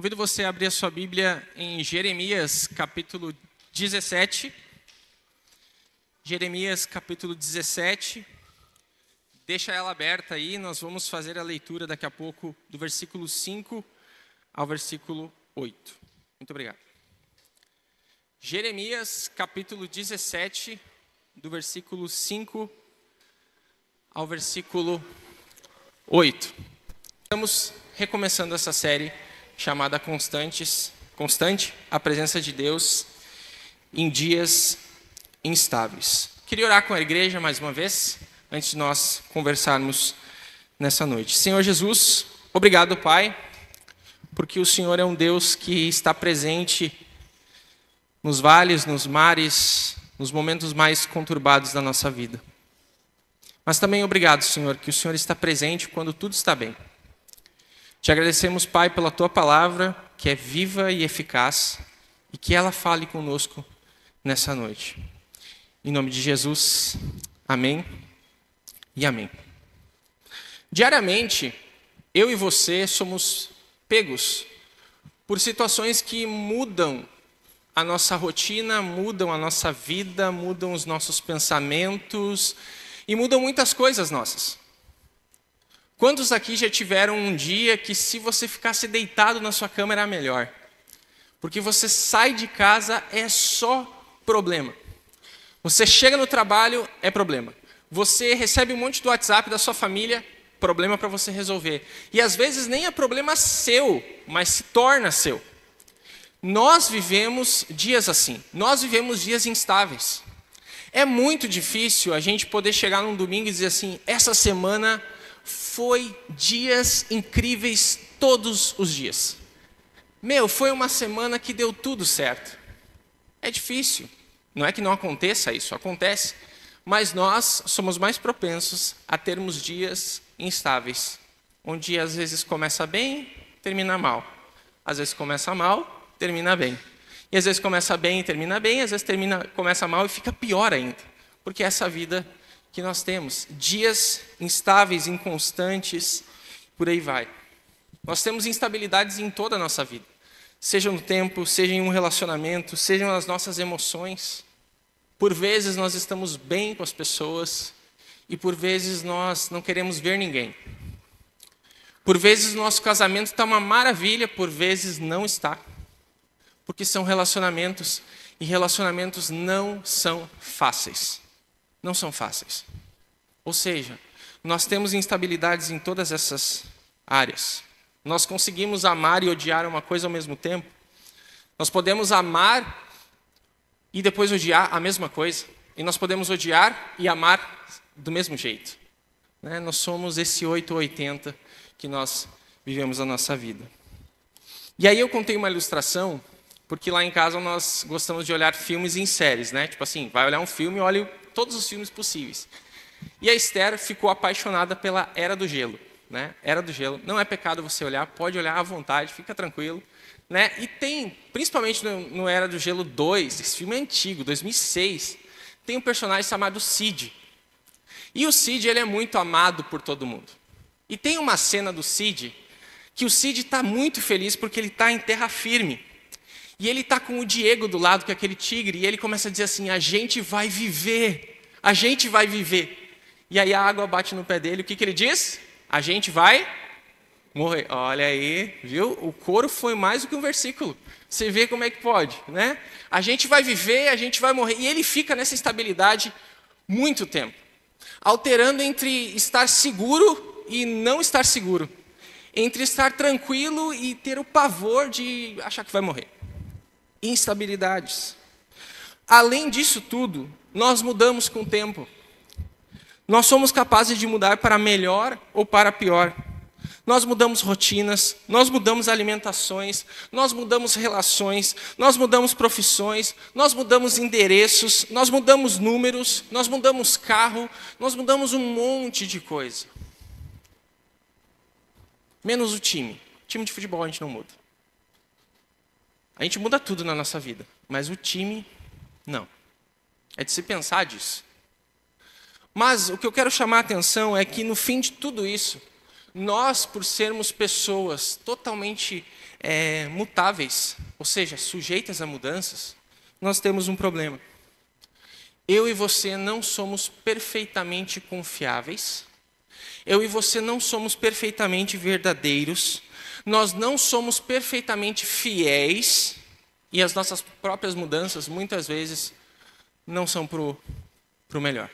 Convido você a abrir a sua Bíblia em Jeremias, capítulo 17. Jeremias, capítulo 17. Deixa ela aberta aí, nós vamos fazer a leitura daqui a pouco do versículo 5 ao versículo 8. Muito obrigado. Jeremias, capítulo 17, do versículo 5 ao versículo 8. Estamos recomeçando essa série chamada Constante, a presença de Deus em dias instáveis. Queria orar com a igreja mais uma vez, antes de nós conversarmos nessa noite. Senhor Jesus, obrigado, Pai, porque o Senhor é um Deus que está presente nos vales, nos mares, nos momentos mais conturbados da nossa vida. Mas também obrigado, Senhor, que o Senhor está presente quando tudo está bem. Te agradecemos, Pai, pela Tua palavra, que é viva e eficaz, e que ela fale conosco nessa noite. Em nome de Jesus, amém e amém. Diariamente, eu e você somos pegos por situações que mudam a nossa rotina, mudam a nossa vida, mudam os nossos pensamentos e mudam muitas coisas nossas. Quantos aqui já tiveram um dia que se você ficasse deitado na sua cama era melhor? Porque você sai de casa, é só problema. Você chega no trabalho, é problema. Você recebe um monte do WhatsApp da sua família, problema para você resolver. E às vezes nem é problema seu, mas se torna seu. Nós vivemos dias assim. Nós vivemos dias instáveis. É muito difícil a gente poder chegar num domingo e dizer assim, essa semana foi dias incríveis todos os dias. Foi uma semana que deu tudo certo. É difícil. Não é que não aconteça isso, acontece. Mas nós somos mais propensos a termos dias instáveis. Onde às vezes começa bem, termina mal. Às vezes começa mal, termina bem. E às vezes começa bem e termina bem, às vezes começa mal e fica pior ainda. Porque é essa vida que nós temos, dias instáveis, inconstantes, por aí vai. Nós temos instabilidades em toda a nossa vida, seja no tempo, seja em um relacionamento, sejam nas nossas emoções. Por vezes nós estamos bem com as pessoas e por vezes nós não queremos ver ninguém. Por vezes nosso casamento está uma maravilha, por vezes não está. Porque são relacionamentos e relacionamentos não são fáceis. Não são fáceis. Ou seja, nós temos instabilidades em todas essas áreas. Nós conseguimos amar e odiar uma coisa ao mesmo tempo. Nós podemos amar e depois odiar a mesma coisa. E nós podemos odiar e amar do mesmo jeito. Nós somos esse 8 ou 80 que nós vivemos a nossa vida. E aí eu contei uma ilustração, porque lá em casa nós gostamos de olhar filmes em séries, Tipo assim, vai olhar um filme e olha todos os filmes possíveis. E a Esther ficou apaixonada pela Era do Gelo. Era do Gelo. Não é pecado você olhar, pode olhar à vontade, fica tranquilo. E tem, principalmente no Era do Gelo 2, esse filme é antigo, 2006, tem um personagem chamado Cid. E o Cid ele é muito amado por todo mundo. E tem uma cena do Cid, que o Cid está muito feliz porque ele está em terra firme. E ele está com o Diego do lado, que é aquele tigre, e ele começa a dizer assim, a gente vai viver. E aí a água bate no pé dele, o que ele diz? A gente vai morrer. Olha aí, viu? O coro foi mais do que um versículo. Você vê como é que pode, A gente vai viver, a gente vai morrer. E ele fica nessa instabilidade muito tempo. Alterando entre estar seguro e não estar seguro. Entre estar tranquilo e ter o pavor de achar que vai morrer. Instabilidades. Além disso tudo, nós mudamos com o tempo. Nós somos capazes de mudar para melhor ou para pior. Nós mudamos rotinas, nós mudamos alimentações, nós mudamos relações, nós mudamos profissões, nós mudamos endereços, nós mudamos números, nós mudamos carro, nós mudamos um monte de coisa. Menos o time. Time de futebol a gente não muda. A gente muda tudo na nossa vida, mas o time, não. É de se pensar disso. Mas o que eu quero chamar a atenção é que no fim de tudo isso, nós, por sermos pessoas totalmente mutáveis, ou seja, sujeitas a mudanças, nós temos um problema. Eu e você não somos perfeitamente confiáveis. Eu e você não somos perfeitamente verdadeiros. Nós não somos perfeitamente fiéis. E as nossas próprias mudanças, muitas vezes, não são para o melhor.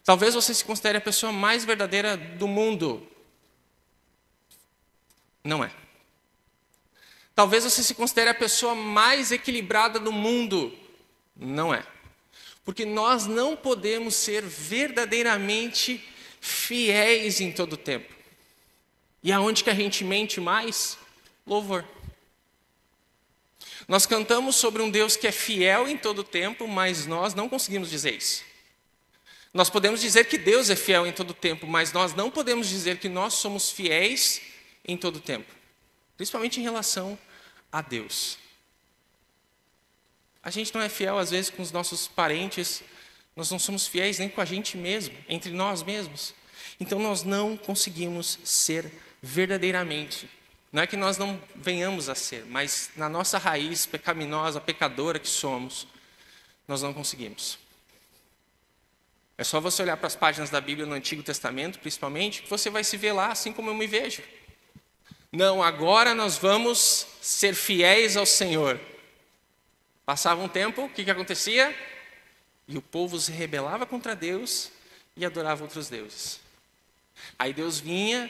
Talvez você se considere a pessoa mais verdadeira do mundo. Não é. Talvez você se considere a pessoa mais equilibrada do mundo. Não é. Porque nós não podemos ser verdadeiramente fiéis em todo o tempo. E aonde que a gente mente mais? Louvor. Nós cantamos sobre um Deus que é fiel em todo o tempo, mas nós não conseguimos dizer isso. Nós podemos dizer que Deus é fiel em todo o tempo, mas nós não podemos dizer que nós somos fiéis em todo o tempo. Principalmente em relação a Deus. A gente não é fiel, às vezes, com os nossos parentes. Nós não somos fiéis nem com a gente mesmo, entre nós mesmos. Então, nós não conseguimos ser verdadeiramente. Não é que nós não venhamos a ser, mas na nossa raiz pecaminosa, pecadora que somos, nós não conseguimos. É só você olhar para as páginas da Bíblia no Antigo Testamento, principalmente, que você vai se ver lá assim como eu me vejo. Não, agora nós vamos ser fiéis ao Senhor. Passava um tempo, o que acontecia? E o povo se rebelava contra Deus e adorava outros deuses. Aí Deus vinha,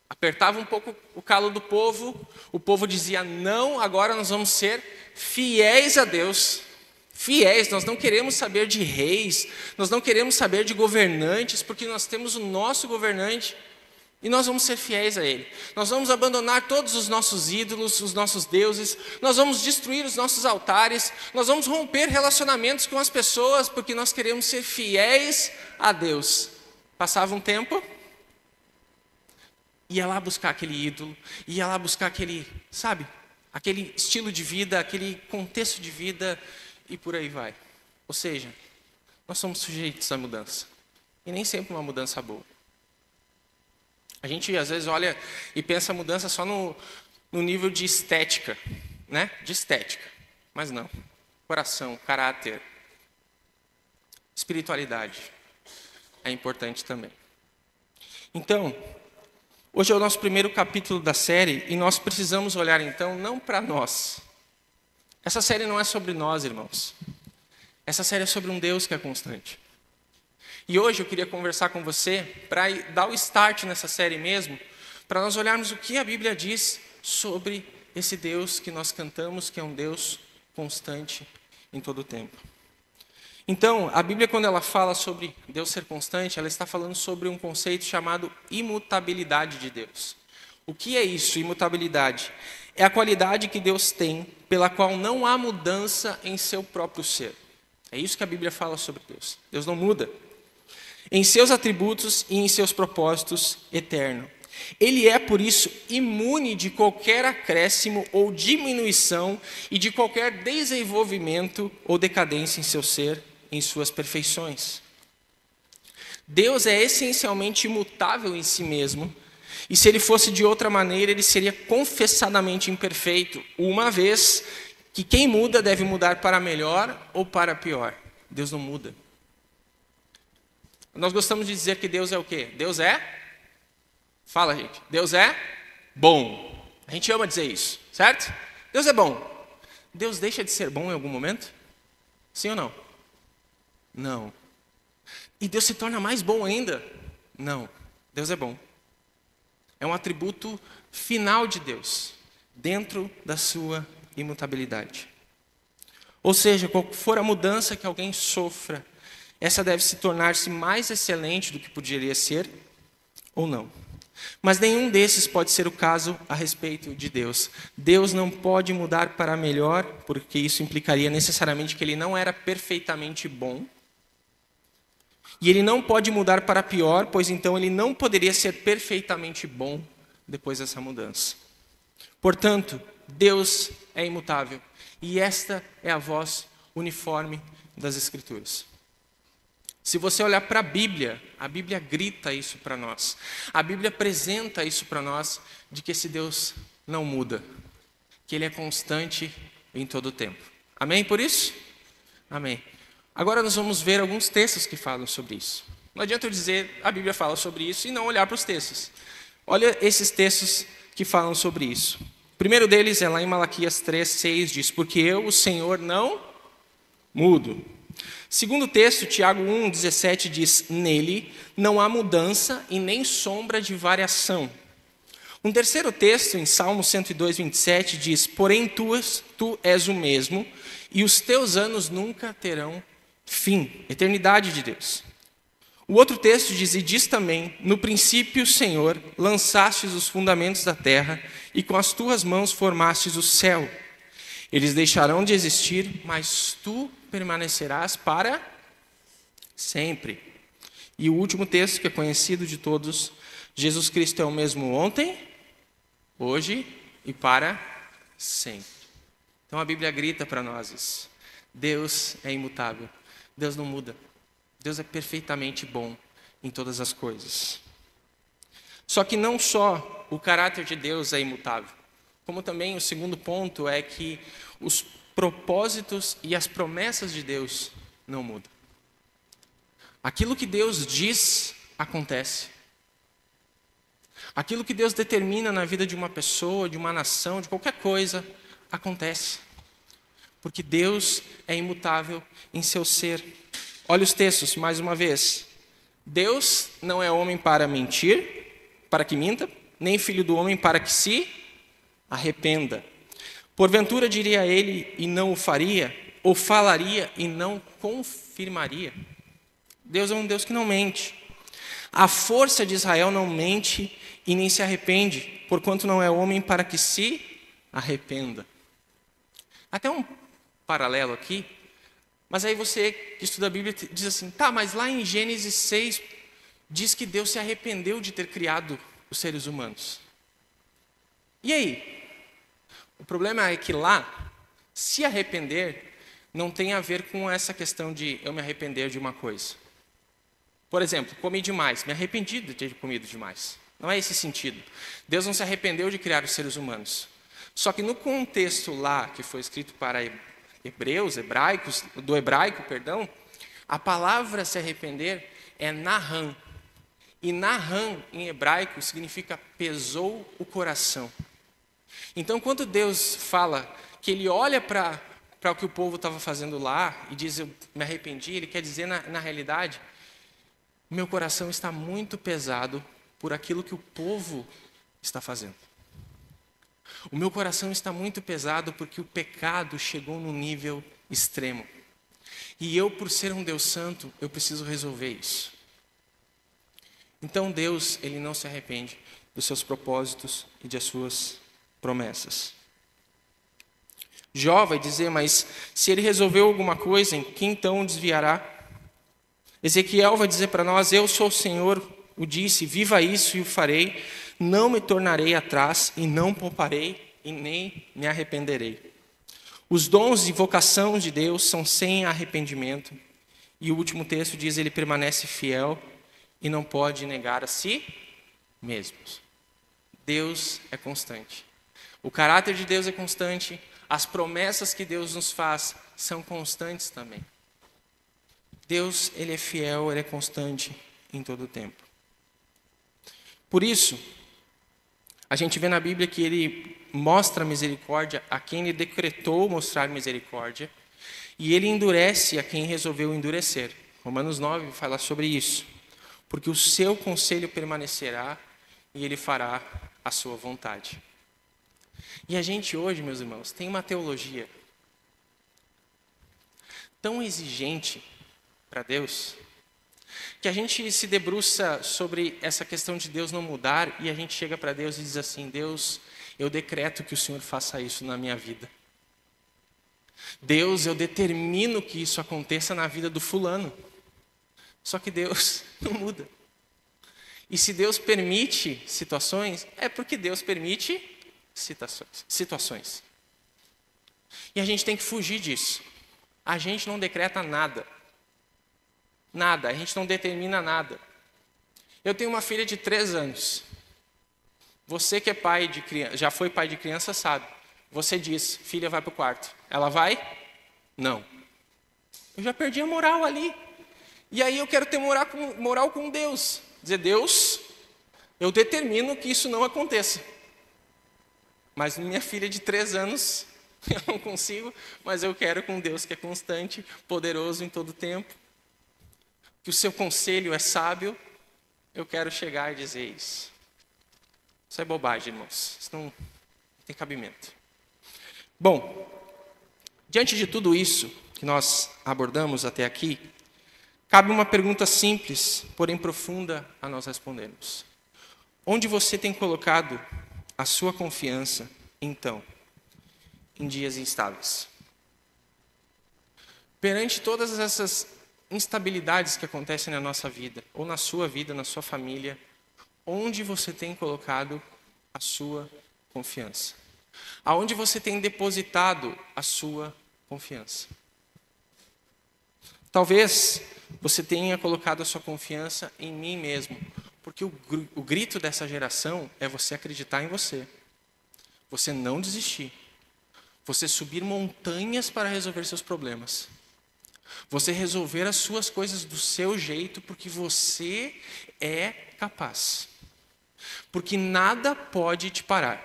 apertava um pouco o calo do povo, o povo dizia, não, agora nós vamos ser fiéis a Deus. Fiéis, nós não queremos saber de reis, nós não queremos saber de governantes, porque nós temos o nosso governante. E nós vamos ser fiéis a Ele. Nós vamos abandonar todos os nossos ídolos, os nossos deuses. Nós vamos destruir os nossos altares. Nós vamos romper relacionamentos com as pessoas, porque nós queremos ser fiéis a Deus. Passava um tempo, ia lá buscar aquele ídolo, ia lá buscar aquele, sabe, aquele estilo de vida, aquele contexto de vida, e por aí vai. Ou seja, nós somos sujeitos à mudança. E nem sempre uma mudança boa. A gente, às vezes, olha e pensa a mudança só no nível de estética, né? De estética. Mas não. Coração, caráter, espiritualidade é importante também. Então, hoje é o nosso primeiro capítulo da série e nós precisamos olhar, então, não para nós. Essa série não é sobre nós, irmãos. Essa série é sobre um Deus que é constante. E hoje eu queria conversar com você para dar o start nessa série mesmo, para nós olharmos o que a Bíblia diz sobre esse Deus que nós cantamos, que é um Deus constante em todo o tempo. Então, a Bíblia, quando ela fala sobre Deus ser constante, ela está falando sobre um conceito chamado imutabilidade de Deus. O que é isso, imutabilidade? É a qualidade que Deus tem, pela qual não há mudança em seu próprio ser. É isso que a Bíblia fala sobre Deus. Deus não muda. Em seus atributos e em seus propósitos eternos. Ele é, por isso, imune de qualquer acréscimo ou diminuição e de qualquer desenvolvimento ou decadência em seu ser, em suas perfeições. Deus é essencialmente imutável em si mesmo, e se ele fosse de outra maneira, ele seria confessadamente imperfeito, uma vez que quem muda deve mudar para melhor ou para pior. Deus não muda. Nós gostamos de dizer que Deus é o quê? Deus é? Fala, gente. Deus é bom. A gente ama dizer isso, certo? Deus é bom. Deus deixa de ser bom em algum momento? Sim ou não? Não. E Deus se torna mais bom ainda? Não. Deus é bom. É um atributo final de Deus, dentro da sua imutabilidade. Ou seja, qual for a mudança que alguém sofra, essa deve se tornar-se mais excelente do que poderia ser ou não. Mas nenhum desses pode ser o caso a respeito de Deus. Deus não pode mudar para melhor, porque isso implicaria necessariamente que ele não era perfeitamente bom. E ele não pode mudar para pior, pois então ele não poderia ser perfeitamente bom depois dessa mudança. Portanto, Deus é imutável. E esta é a voz uniforme das Escrituras. Se você olhar para a Bíblia grita isso para nós. A Bíblia apresenta isso para nós, de que esse Deus não muda, que Ele é constante em todo o tempo. Amém por isso? Amém. Agora nós vamos ver alguns textos que falam sobre isso. Não adianta eu dizer, a Bíblia fala sobre isso, e não olhar para os textos. Olha esses textos que falam sobre isso. O primeiro deles é lá em Malaquias 3:6, diz: porque eu, o Senhor, não mudo. Segundo texto, Tiago 1:17 diz: nele não há mudança e nem sombra de variação. Um terceiro texto, em Salmo 102:27, diz: porém tu és o mesmo, e os teus anos nunca terão fim. Eternidade de Deus. O outro texto diz: e diz também: no princípio, Senhor, lançastes os fundamentos da terra, e com as tuas mãos formastes o céu. Eles deixarão de existir, mas tu permanecerás para sempre. E o último texto, que é conhecido de todos: Jesus Cristo é o mesmo ontem, hoje e para sempre. Então a Bíblia grita para nós isso. Deus é imutável. Deus não muda. Deus é perfeitamente bom em todas as coisas. Só que não só o caráter de Deus é imutável, como também o segundo ponto é que os propósitos e as promessas de Deus não mudam. Aquilo que Deus diz, acontece. Aquilo que Deus determina na vida de uma pessoa, de uma nação, de qualquer coisa, acontece. Porque Deus é imutável em seu ser. Olha os textos, mais uma vez. Deus não é homem para mentir, para que minta, nem filho do homem para que se arrependa. Porventura diria ele e não o faria, ou falaria e não confirmaria. Deus é um Deus que não mente. A força de Israel não mente e nem se arrepende, porquanto não é homem para que se arrependa. Até um paralelo aqui. Mas aí você que estuda a Bíblia diz assim: tá, mas lá em Gênesis 6 diz que Deus se arrependeu de ter criado os seres humanos. E aí? O problema é que lá, se arrepender não tem a ver com essa questão de eu me arrepender de uma coisa. Por exemplo, comi demais, me arrependi de ter comido demais. Não é esse sentido. Deus não se arrependeu de criar os seres humanos. Só que no contexto lá, que foi escrito para do hebraico, a palavra se arrepender é nahan. E nahan, em hebraico, significa pesou o coração. Então, quando Deus fala que Ele olha para o que o povo estava fazendo lá e diz, eu me arrependi, Ele quer dizer, na realidade, meu coração está muito pesado por aquilo que o povo está fazendo. O meu coração está muito pesado porque o pecado chegou num nível extremo. E eu, por ser um Deus santo, eu preciso resolver isso. Então Deus, Ele não se arrepende dos seus propósitos e das suas promessas. Jó vai dizer, mas se Ele resolveu alguma coisa, em que então o desviará? Ezequiel vai dizer para nós, eu sou o Senhor, o disse, viva isso e o farei, não me tornarei atrás e não pouparei e nem me arrependerei. Os dons e vocação de Deus são sem arrependimento. E o último texto diz, ele permanece fiel e não pode negar a si mesmo. Deus é constante. O caráter de Deus é constante, as promessas que Deus nos faz são constantes também. Deus, Ele é fiel, Ele é constante em todo o tempo. Por isso, a gente vê na Bíblia que Ele mostra misericórdia a quem Ele decretou mostrar misericórdia e Ele endurece a quem resolveu endurecer. Romanos 9 fala sobre isso. Porque o seu conselho permanecerá e Ele fará a sua vontade. E a gente hoje, meus irmãos, tem uma teologia tão exigente para Deus, que a gente se debruça sobre essa questão de Deus não mudar e a gente chega para Deus e diz assim, Deus, eu decreto que o Senhor faça isso na minha vida. Deus, eu determino que isso aconteça na vida do fulano. Só que Deus não muda. E se Deus permite situações, é porque Deus permite situações. E a gente tem que fugir disso. A gente não decreta nada. Nada, a gente não determina nada. Eu tenho uma filha de 3 anos. Você que é pai de criança, já foi pai de criança, sabe. Você diz, filha, vai para o quarto. Ela vai? Não. Eu já perdi a moral ali. E aí eu quero ter moral com Deus. Dizer, Deus, eu determino que isso não aconteça. Mas minha filha de 3 anos, eu não consigo, mas eu quero com Deus que é constante, poderoso em todo tempo, que o seu conselho é sábio, eu quero chegar e dizer isso. Isso é bobagem, irmãos. Isso não tem cabimento. Bom, diante de tudo isso que nós abordamos até aqui, cabe uma pergunta simples, porém profunda, a nós respondermos. Onde você tem colocado a sua confiança, então, em dias instáveis? Perante todas essas instabilidades que acontecem na nossa vida, ou na sua vida, na sua família, onde você tem colocado a sua confiança? Aonde você tem depositado a sua confiança? Talvez você tenha colocado a sua confiança em mim mesmo, porque o grito dessa geração é você acreditar em você, você não desistir, você subir montanhas para resolver seus problemas, você resolver as suas coisas do seu jeito, porque você é capaz, porque nada pode te parar,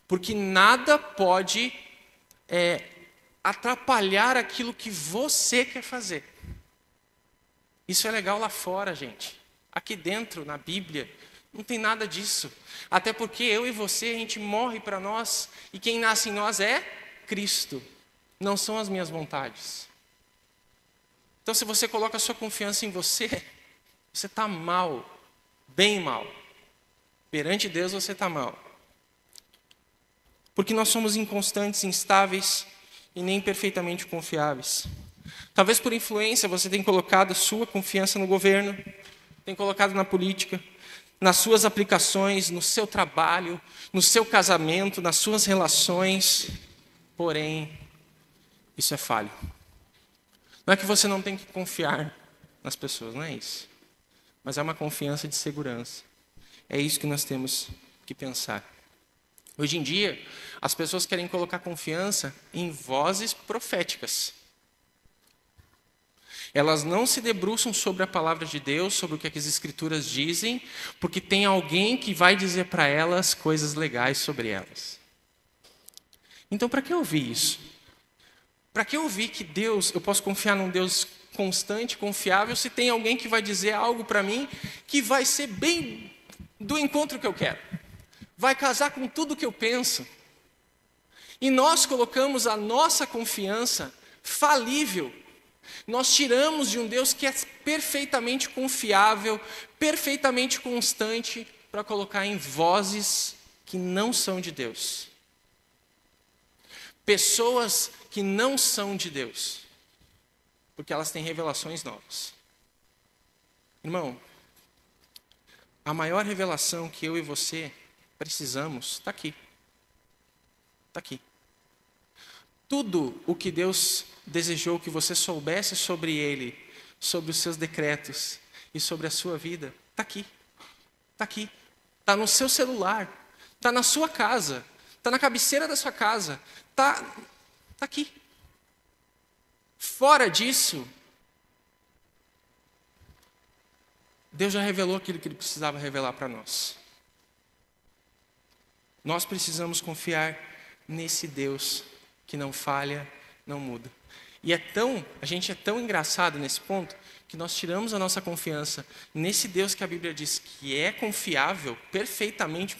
porque nada pode atrapalhar aquilo que você quer fazer. Isso é legal lá fora, gente. Aqui dentro, na Bíblia, não tem nada disso. Até porque eu e você, a gente morre para nós, e quem nasce em nós é Cristo. Não são as minhas vontades. Então, se você coloca a sua confiança em você, você está mal, bem mal. Perante Deus, você está mal. Porque nós somos inconstantes, instáveis e nem perfeitamente confiáveis. Talvez por influência você tenha colocado a sua confiança no governo, tem colocado na política, nas suas aplicações, no seu trabalho, no seu casamento, nas suas relações. Porém, isso é falho. Não é que você não tem que confiar nas pessoas, não é isso. Mas é uma confiança de segurança. É isso que nós temos que pensar. Hoje em dia, as pessoas querem colocar confiança em vozes proféticas. Elas não se debruçam sobre a palavra de Deus, sobre o que as Escrituras dizem, porque tem alguém que vai dizer para elas coisas legais sobre elas. Então, para que ouvir isso? Para que ouvir que Deus, eu posso confiar num Deus constante, confiável, se tem alguém que vai dizer algo para mim que vai ser bem do encontro que eu quero? Vai casar com tudo que eu penso. E nós colocamos a nossa confiança falível. Nós tiramos de um Deus que é perfeitamente confiável, perfeitamente constante, para colocar em vozes que não são de Deus. Pessoas que não são de Deus, porque elas têm revelações novas. Irmão, a maior revelação que eu e você precisamos está aqui. Está aqui. Tudo o que Deus desejou que você soubesse sobre Ele, sobre os seus decretos e sobre a sua vida, está aqui. Está aqui. Está no seu celular. Está na sua casa. Está na cabeceira da sua casa. Está aqui. Fora disso, Deus já revelou aquilo que Ele precisava revelar para nós. Nós precisamos confiar nesse Deus que não falha, não muda. E a gente é tão engraçado nesse ponto, que nós tiramos a nossa confiança nesse Deus que a Bíblia diz que é confiável, perfeitamente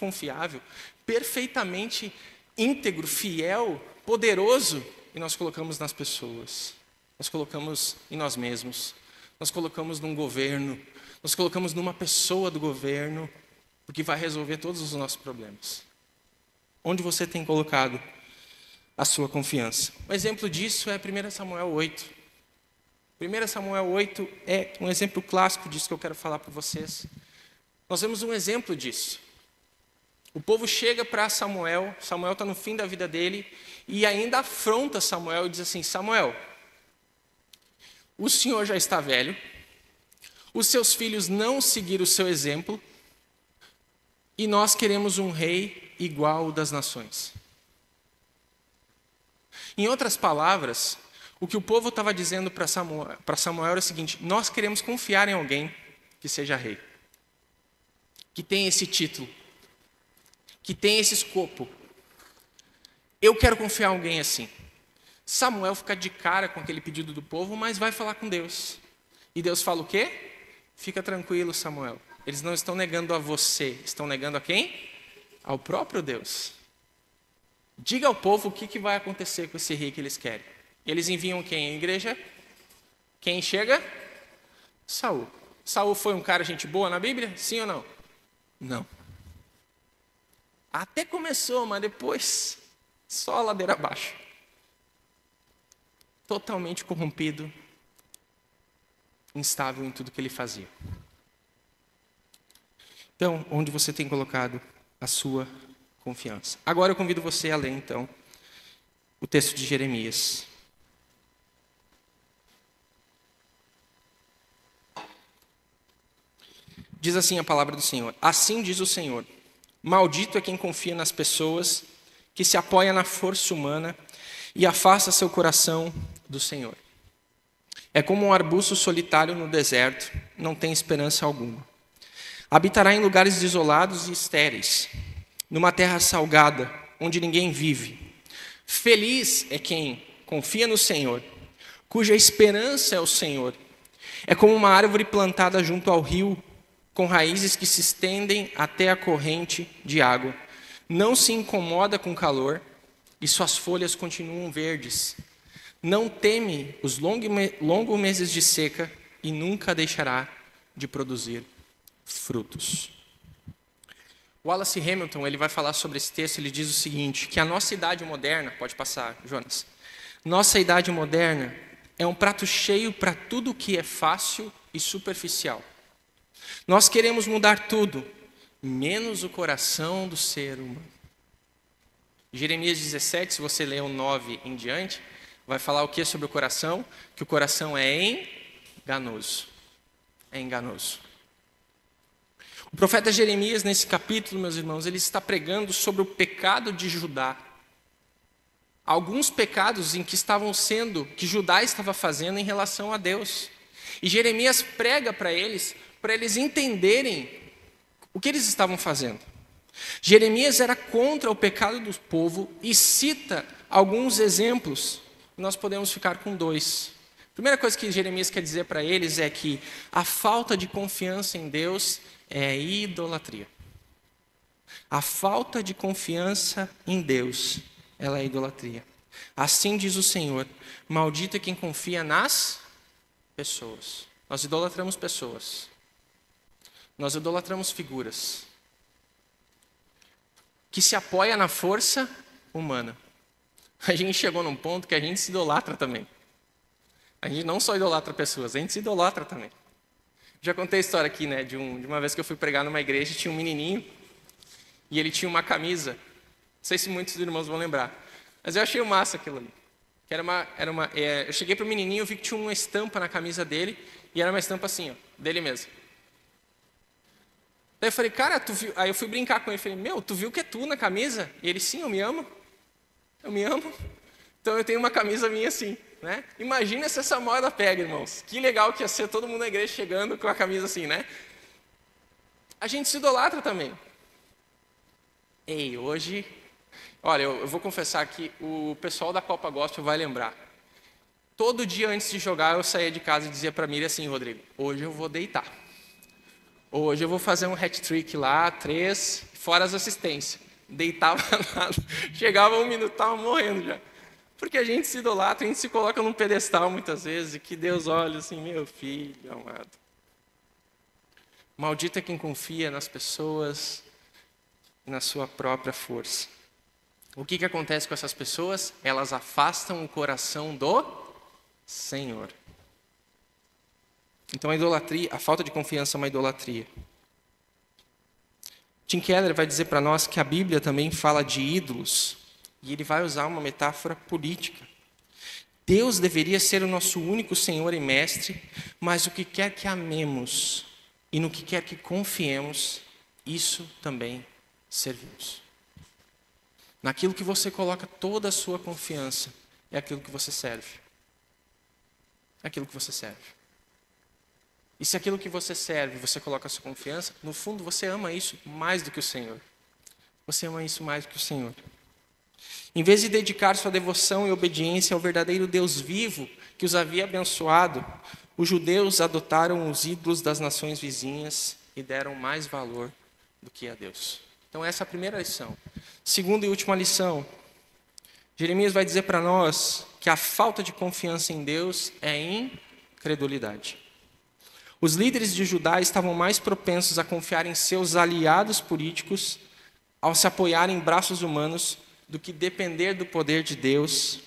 íntegro, fiel, poderoso, e nós colocamos nas pessoas, nós colocamos em nós mesmos, nós colocamos num governo, nós colocamos numa pessoa do governo, porque vai resolver todos os nossos problemas. Onde você tem colocado a sua confiança? Um exemplo disso é 1 Samuel 8. 1 Samuel 8 é um exemplo clássico disso que eu quero falar para vocês. Nós vemos um exemplo disso. O povo chega para Samuel está no fim da vida dele, e ainda afronta Samuel e diz assim: Samuel, o senhor já está velho, os seus filhos não seguiram o seu exemplo, e nós queremos um rei igual ao das nações. Em outras palavras, o que o povo estava dizendo para Samuel era o seguinte: nós queremos confiar em alguém que seja rei, que tenha esse título, que tenha esse escopo. Eu quero confiar em alguém assim. Samuel fica de cara com aquele pedido do povo, mas vai falar com Deus. E Deus fala o quê? Fica tranquilo, Samuel. Eles não estão negando a você, estão negando a quem? Ao próprio Deus. Diga ao povo o que vai acontecer com esse rei que eles querem. Eles enviam quem? A igreja? Quem chega? Saul. Saul foi um cara gente boa na Bíblia? Sim ou não? Não. Até começou, mas depois só a ladeira abaixo. Totalmente corrompido, instável em tudo que ele fazia. Então, onde você tem colocado a sua confiança? Agora eu convido você a ler, então, o texto de Jeremias. Diz assim a palavra do Senhor: assim diz o Senhor, maldito é quem confia nas pessoas, que se apoia na força humana e afasta seu coração do Senhor. É como um arbusto solitário no deserto, não tem esperança alguma. Habitará em lugares desolados e estéreis, numa terra salgada, onde ninguém vive. Feliz é quem confia no Senhor, cuja esperança é o Senhor. É como uma árvore plantada junto ao rio, com raízes que se estendem até a corrente de água. Não se incomoda com calor e suas folhas continuam verdes. Não teme os longos meses de seca e nunca deixará de produzir frutos. Wallace Hamilton, ele vai falar sobre esse texto, ele diz o seguinte, que a nossa idade moderna, pode passar, Jonas, nossa idade moderna é um prato cheio para tudo que é fácil e superficial. Nós queremos mudar tudo, menos o coração do ser humano. Jeremias 17, se você ler o 9 em diante, vai falar o que sobre o coração? Que o coração é enganoso. É enganoso. O profeta Jeremias, nesse capítulo, meus irmãos, ele está pregando sobre o pecado de Judá. Alguns pecados em que que Judá estava fazendo em relação a Deus. E Jeremias prega para eles entenderem o que eles estavam fazendo. Jeremias era contra o pecado do povo e cita alguns exemplos. Nós podemos ficar com 2. A primeira coisa que Jeremias quer dizer para eles é que a falta de confiança em Deus é idolatria. A falta de confiança em Deus, ela é idolatria. Assim diz o Senhor, maldito é quem confia nas pessoas. Nós idolatramos pessoas. Nós idolatramos figuras. Que se apoia na força humana. A gente chegou num ponto que a gente se idolatra também. A gente não só idolatra pessoas, a gente se idolatra também. Já contei a história aqui, né, de uma vez que eu fui pregar numa igreja, tinha um menininho, e ele tinha uma camisa, não sei se muitos irmãos vão lembrar, mas eu achei massa aquilo ali. Que eu cheguei para o menininho, eu vi que tinha uma estampa na camisa dele, e era uma estampa assim, ó, dele mesmo. Daí eu falei, cara, tu viu? Aí eu fui brincar com ele, falei, meu, tu viu que é tu na camisa? E ele, sim, eu me amo. Eu me amo. Então eu tenho uma camisa minha assim, né? Imagina se essa moda pega, irmãos. Que legal que ia ser todo mundo na igreja chegando com a camisa assim, né? A gente se idolatra também. Ei, hoje... Olha, eu vou confessar aqui, o pessoal da Copa Gospel vai lembrar. Todo dia antes de jogar, eu saía de casa e dizia para Miriam assim, Rodrigo, hoje eu vou deitar. Hoje eu vou fazer um hat-trick lá, 3, fora as assistências. Deitava nada, chegava 1 minuto, estava morrendo já. Porque a gente se idolatra, a gente se coloca num pedestal muitas vezes, e que Deus olha assim, meu filho amado. Maldito é quem confia nas pessoas e na sua própria força. O que acontece com essas pessoas? Elas afastam o coração do Senhor. Então a idolatria, a falta de confiança é uma idolatria. Tim Keller vai dizer para nós que a Bíblia também fala de ídolos, e ele vai usar uma metáfora política. Deus deveria ser o nosso único Senhor e Mestre, mas o que quer que amemos e no que quer que confiemos, isso também servimos. Naquilo que você coloca toda a sua confiança, é aquilo que você serve. É aquilo que você serve. E se aquilo que você serve, você coloca a sua confiança, no fundo você ama isso mais do que o Senhor. Você ama isso mais do que o Senhor. Em vez de dedicar sua devoção e obediência ao verdadeiro Deus vivo que os havia abençoado, os judeus adotaram os ídolos das nações vizinhas e deram mais valor do que a Deus. Então essa é a primeira lição. Segunda e última lição. Jeremias vai dizer para nós que a falta de confiança em Deus é incredulidade. Os líderes de Judá estavam mais propensos a confiar em seus aliados políticos ao se apoiar em braços humanos do que depender do poder de Deus.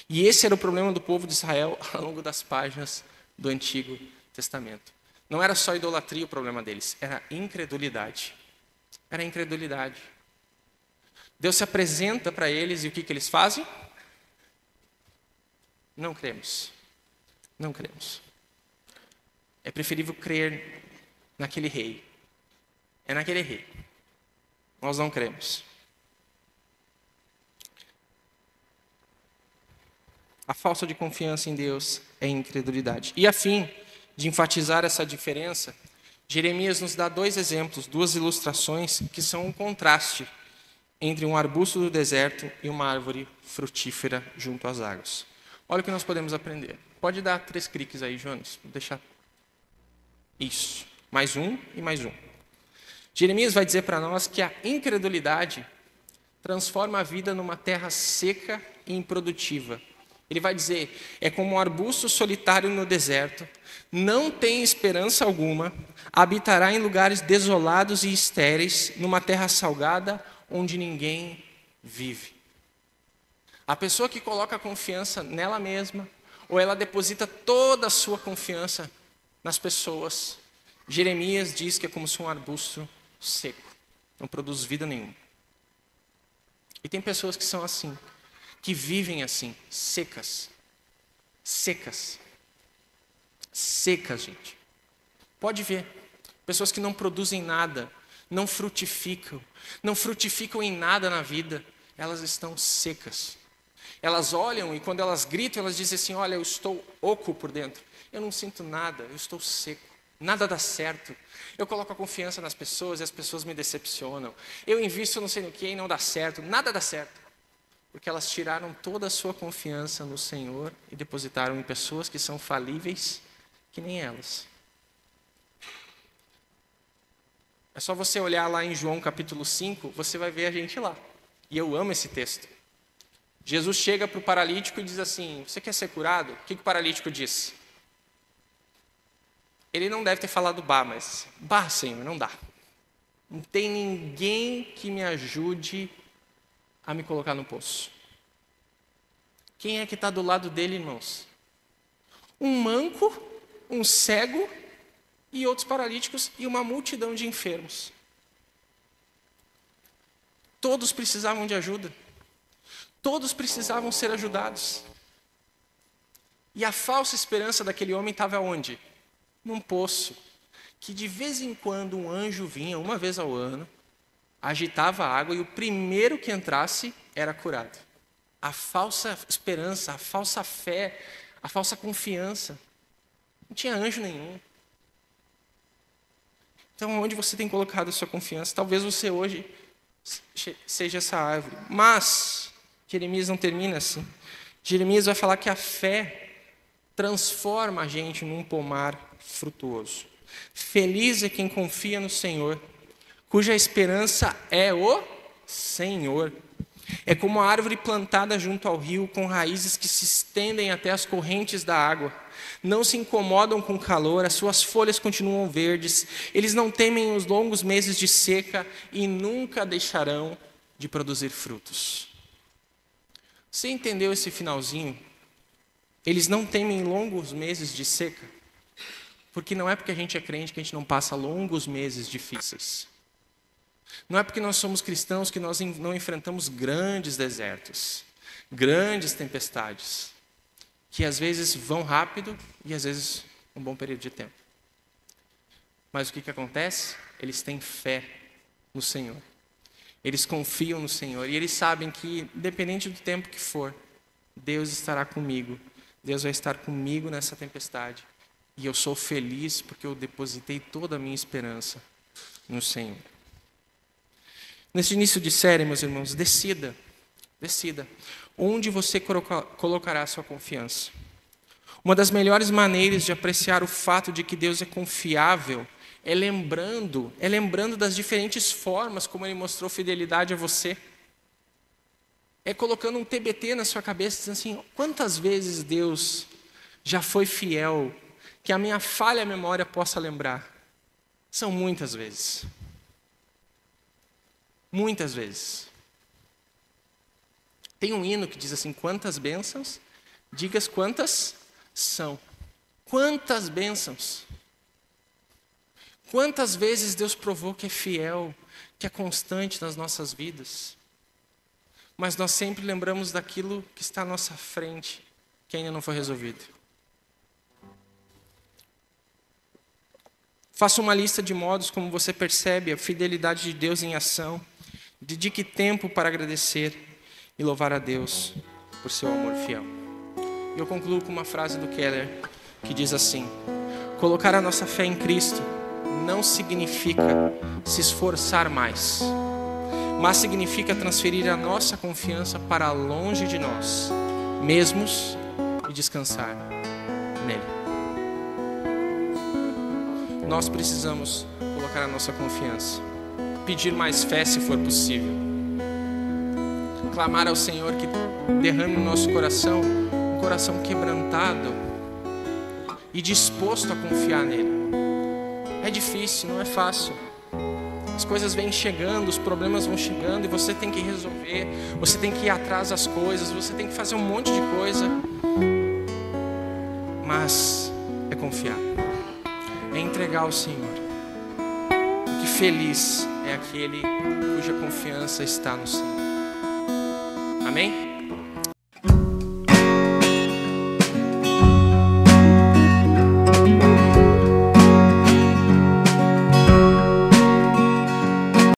E esse era o problema do povo de Israel ao longo das páginas do Antigo Testamento. Não era só idolatria o problema deles, era incredulidade. Era incredulidade. Deus se apresenta para eles e o que eles fazem? Não cremos. Não cremos. É preferível crer naquele rei. É naquele rei. Nós não cremos. A falta de confiança em Deus é incredulidade. E a fim de enfatizar essa diferença, Jeremias nos dá dois exemplos, duas ilustrações que são um contraste entre um arbusto do deserto e uma árvore frutífera junto às águas. Olha o que nós podemos aprender. Pode dar 3 cliques aí, Jonas. Vou deixar. Isso. Mais um e mais um. Jeremias vai dizer para nós que a incredulidade transforma a vida numa terra seca e improdutiva. Ele vai dizer, é como um arbusto solitário no deserto, não tem esperança alguma, habitará em lugares desolados e estéreis, numa terra salgada, onde ninguém vive. A pessoa que coloca a confiança nela mesma, ou ela deposita toda a sua confiança nas pessoas, Jeremias diz que é como se um arbusto seco, não produz vida nenhuma. E tem pessoas que são assim, que vivem assim, secas. Secas. Secas, gente. Pode ver. Pessoas que não produzem nada, não frutificam em nada na vida, elas estão secas. Elas olham e quando elas gritam, elas dizem assim, olha, eu estou oco por dentro. Eu não sinto nada, eu estou seco. Nada dá certo. Eu coloco a confiança nas pessoas e as pessoas me decepcionam. Eu invisto não sei no que e não dá certo. Nada dá certo. Porque elas tiraram toda a sua confiança no Senhor e depositaram em pessoas que são falíveis, que nem elas. É só você olhar lá em João capítulo 5, você vai ver a gente lá. E eu amo esse texto. Jesus chega para o paralítico e diz assim, você quer ser curado? O que o paralítico diz? Ele não deve ter falado mas, Senhor, não dá. Não tem ninguém que me ajude a me colocar no poço. Quem é que está do lado dele, irmãos? Um manco, um cego e outros paralíticos e uma multidão de enfermos. Todos precisavam de ajuda. Todos precisavam ser ajudados. E a falsa esperança daquele homem estava onde? Num poço, que de vez em quando um anjo vinha, uma vez ao ano, agitava a água e o primeiro que entrasse era curado. A falsa esperança, a falsa fé, a falsa confiança. Não tinha anjo nenhum. Então, onde você tem colocado a sua confiança? Talvez você hoje seja essa árvore. Mas, Jeremias não termina assim. Jeremias vai falar que a fé transforma a gente num pomar frutuoso. Feliz é quem confia no Senhor, cuja esperança é o Senhor. É como a árvore plantada junto ao rio, com raízes que se estendem até as correntes da água. Não se incomodam com o calor, as suas folhas continuam verdes. Eles não temem os longos meses de seca e nunca deixarão de produzir frutos. Você entendeu esse finalzinho? Eles não temem longos meses de seca, porque não é porque a gente é crente que a gente não passa longos meses difíceis. Não é porque nós somos cristãos que nós não enfrentamos grandes desertos, grandes tempestades. que às vezes vão rápido e às vezes um bom período de tempo. Mas o que acontece? Eles têm fé no Senhor. Eles confiam no Senhor e eles sabem que, independente do tempo que for, Deus estará comigo. Deus vai estar comigo nessa tempestade. E eu sou feliz porque eu depositei toda a minha esperança no Senhor. Nesse início de série, meus irmãos, decida onde você colocará a sua confiança. Uma das melhores maneiras de apreciar o fato de que Deus é confiável é lembrando das diferentes formas como Ele mostrou fidelidade a você. É colocando um TBT na sua cabeça, dizendo assim, quantas vezes Deus já foi fiel, que a minha falha memória possa lembrar. São muitas vezes. Muitas vezes. Tem um hino que diz assim, quantas bênçãos, digas quantas são. Quantas bênçãos. Quantas vezes Deus provou que é fiel, que é constante nas nossas vidas. Mas nós sempre lembramos daquilo que está à nossa frente, que ainda não foi resolvido. Faça uma lista de modos como você percebe a fidelidade de Deus em ação. Dedique tempo para agradecer e louvar a Deus por seu amor fiel. E eu concluo com uma frase do Keller, que diz assim, colocar a nossa fé em Cristo não significa se esforçar mais, mas significa transferir a nossa confiança para longe de nós mesmos e descansar nele. Nós precisamos colocar a nossa confiança, pedir mais fé se for possível, clamar ao Senhor que derrame no nosso coração um coração quebrantado e disposto a confiar nele. É difícil, não é fácil. As coisas vêm chegando, os problemas vão chegando e você tem que resolver, você tem que ir atrás das coisas, você tem que fazer um monte de coisa. Mas é confiar, é entregar ao Senhor. Que feliz é aquele cuja confiança está no Senhor. Amém?